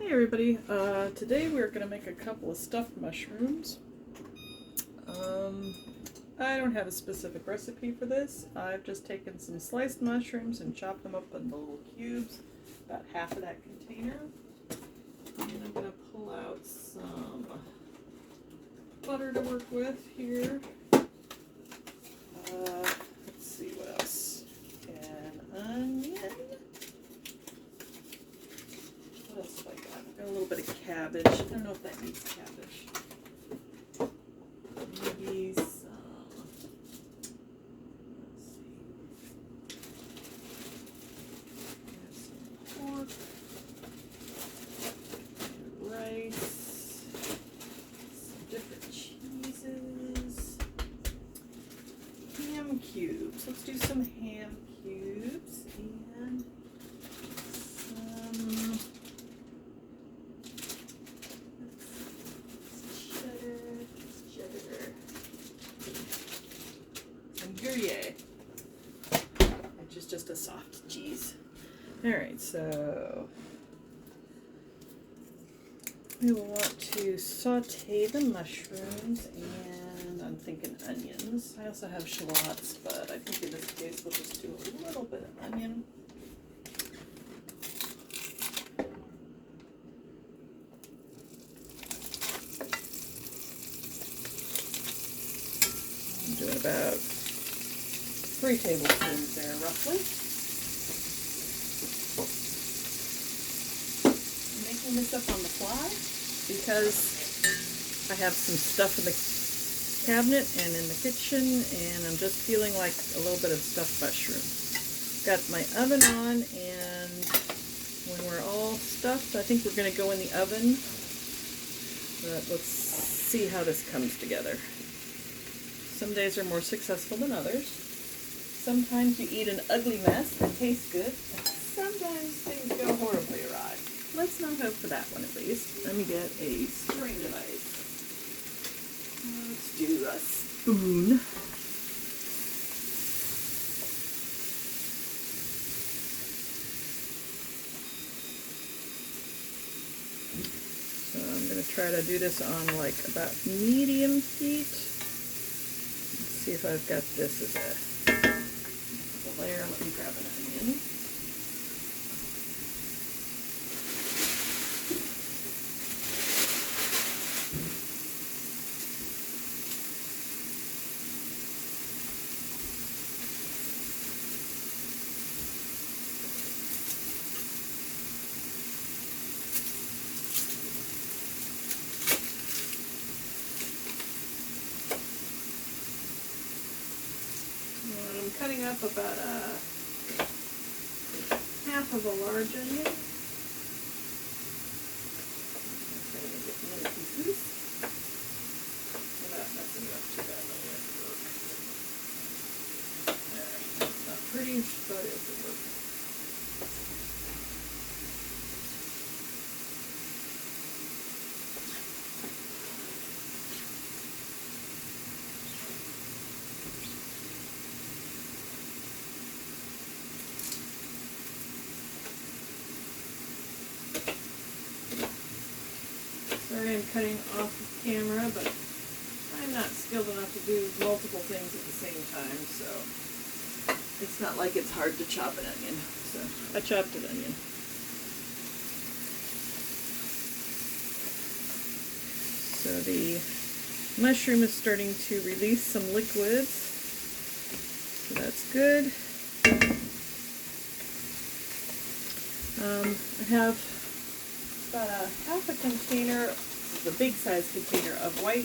Hey everybody, today we're going to make a couple of stuffed mushrooms. I don't have a specific recipe for this. I've just taken some sliced mushrooms and chopped them up into little cubes, about half of that container. And I'm going to pull out some butter to work with here. Let's see what else. An onion. What else have I got? I've got a little bit of cabbage. I don't know if that needs cabbage. Maybe some, let's see. Have some pork, and rice, some different cheeses, ham cubes. Let's do some ham cubes and some Gruyere, which is just a soft cheese. Alright, so we will want to saute the mushrooms, and I'm thinking onions. I also have shallots, but I think in this case we'll just do a little bit of onion. I'm doing about 3 tablespoons there, roughly. I'm making this up on the fly because I have some stuff in the cabinet and in the kitchen, and I'm just feeling like a little bit of stuffed mushroom. Got my oven on, and when we're all stuffed, I think we're going to go in the oven. But let's see how this comes together. Some days are more successful than others. Sometimes you eat an ugly mess that tastes good, and sometimes things go horribly awry. Let's not hope for that one, at least. Let me get a stirring device. Let's do a spoon. So I'm going to try to do this on like about medium heat. Let's see if I've got this as a layer. Let me grab an onion. I'm cutting up about half of a large onion. I'm trying to make it in little pieces without messing it up too badly at work. Alright, it's not pretty, but it'll work. Sorry I'm cutting off the camera, but I'm not skilled enough to do multiple things at the same time, so it's not like it's hard to chop an onion. So I chopped an onion. So the mushroom is starting to release some liquids, so that's good. I have about a half a container, the big size container of white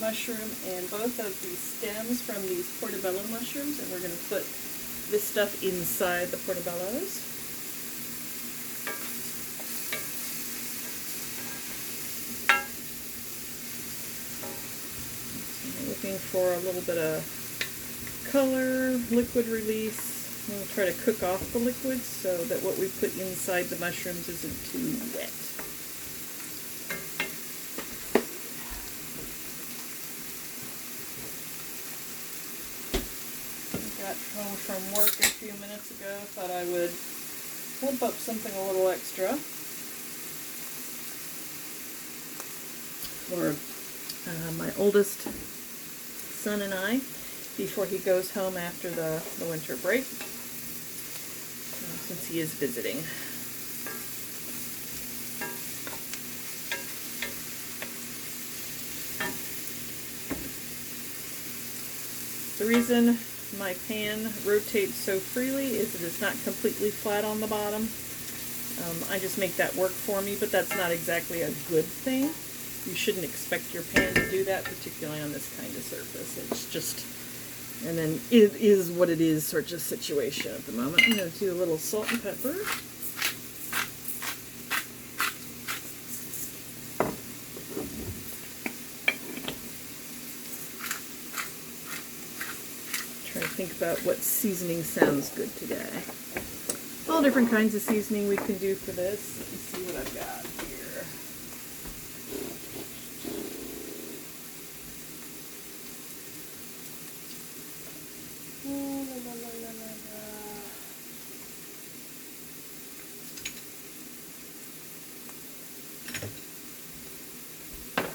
mushroom, and both of the stems from these portobello mushrooms, and we're going to put this stuff inside the portobellos. So I'm looking for a little bit of color, liquid release. We'll try to cook off the liquids so that what we put inside the mushrooms isn't too wet. Got home from work a few minutes ago. Thought I would whip up something a little extra. for my oldest son and I before he goes home after the winter break, since he is visiting. The reason my pan rotates so freely is that it's not completely flat on the bottom. I just make that work for me, but that's not exactly a good thing. You shouldn't expect your pan to do that, particularly on this kind of surface. It's just, and then it is what it is sort of situation at the moment. I'm going to do a little salt and pepper. Try to think about what seasoning sounds good today. All different kinds of seasoning we can do for this. Let me see what I've got here.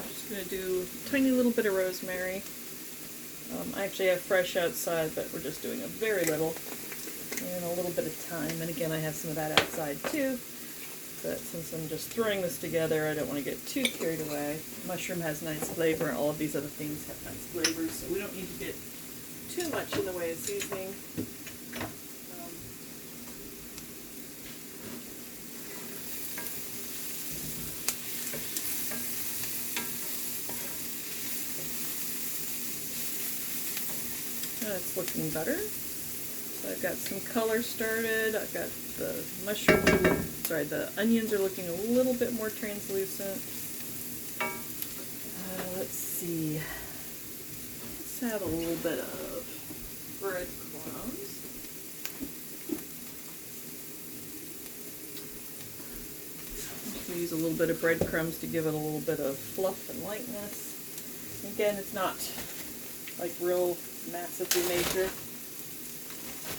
Just going to do a tiny little bit of rosemary. I actually have fresh outside, but we're just doing a very little. And a little bit of thyme, and again I have some of that outside too, but since I'm just throwing this together I don't want to get too carried away. Mushroom has nice flavor, and all of these other things have nice flavors, so we don't need to get too much in the way of seasoning. It's looking better. So I've got some color started. I've got the the onions are looking a little bit more translucent. Let's see. Let's have a little bit of breadcrumbs. I'm just going to use a little bit of breadcrumbs to give it a little bit of fluff and lightness. Again, it's not like real massively major.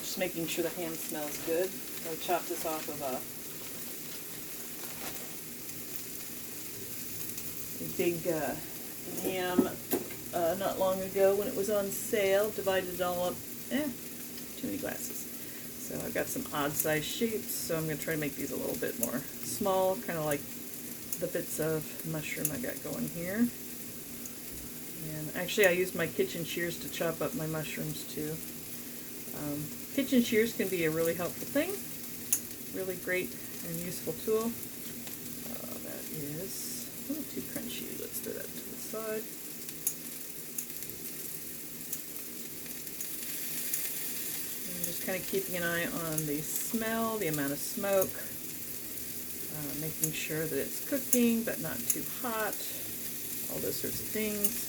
Just making sure the ham smells good. So I chopped this off of a big ham not long ago when it was on sale. Divided it all up. Too many glasses. So I've got some odd size shapes, so I'm going to try to make these a little bit more small, kind of like the bits of mushroom I got going here. And actually I used my kitchen shears to chop up my mushrooms too. Kitchen shears can be a really helpful thing, really great and useful tool. That is a little too crunchy. Let's throw that to the side. And just kind of keeping an eye on the smell, the amount of smoke, making sure that it's cooking but not too hot, all those sorts of things.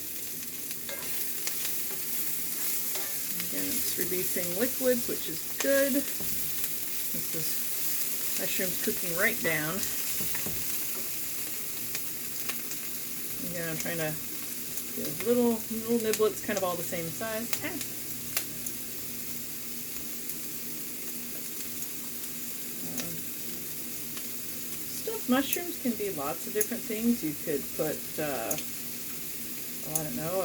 Again, it's releasing liquids, which is good. This is mushrooms cooking right down. Again, I'm trying to get little niblets, kind of all the same size. Stuffed mushrooms can be lots of different things. You could put, I don't know,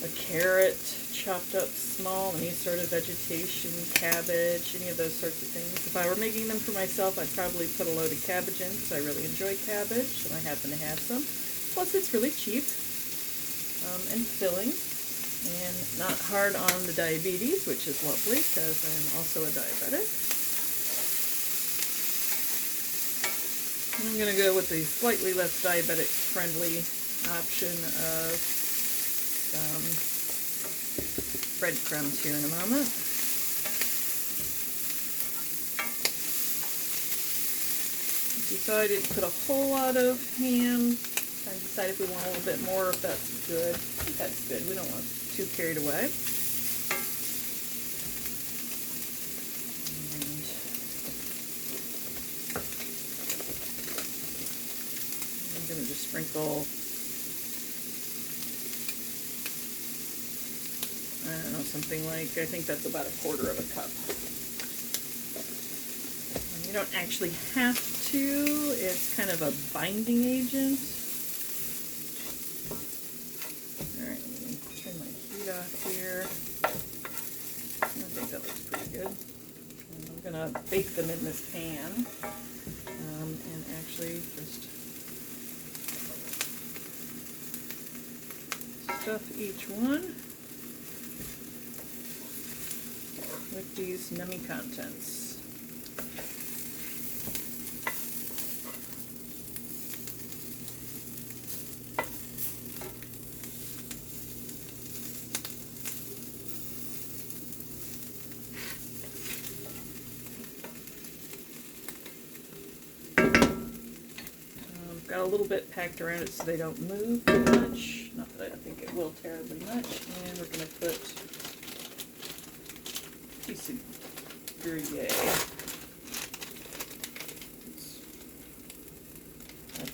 a carrot chopped up small, any sort of vegetation, cabbage, any of those sorts of things. If I were making them for myself, I'd probably put a load of cabbage in because I really enjoy cabbage and I happen to have some. Plus it's really cheap and filling and not hard on the diabetes, which is lovely because I'm also a diabetic. And I'm going to go with the slightly less diabetic friendly option of breadcrumbs here in a moment. Decided to put a whole lot of ham. Trying to decide if we want a little bit more, if that's good. I think that's good. We don't want too carried away. And I'm going to just sprinkle, I don't know, something like, I think that's about 1/4 of a cup. And You don't actually have to. It's kind of a binding agent. Alright, let me turn my heat off here. I think that looks pretty good. And I'm going to bake them in this pan. And actually just stuff each one with these nummy contents. Got a little bit packed around it so they don't move too much. Not that I think it will terribly much. And we're going to put a piece of Gruyere.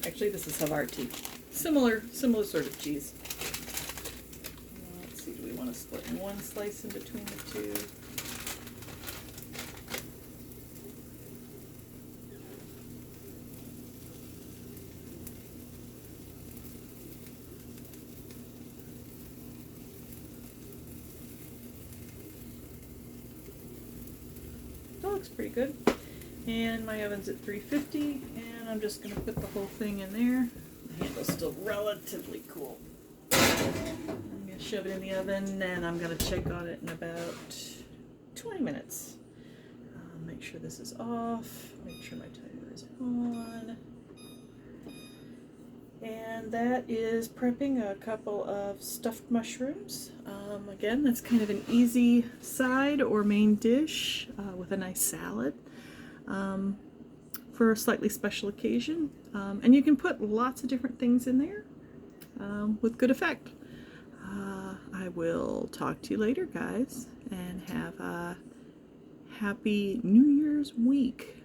Actually, this is Havarti. Similar sort of cheese. Let's see, do we want to split one slice in between the two? Looks pretty good. And my oven's at 350, and I'm just going to put the whole thing in there. The handle's still relatively cool. I'm going to shove it in the oven, and I'm going to check on it in about 20 minutes. Make sure this is off. Make sure my timer is on. And that is prepping a couple of stuffed mushrooms. Again, that's kind of an easy side or main dish with a nice salad for a slightly special occasion. And you can put lots of different things in there with good effect. I will talk to you later, guys, and have a happy New Year's week.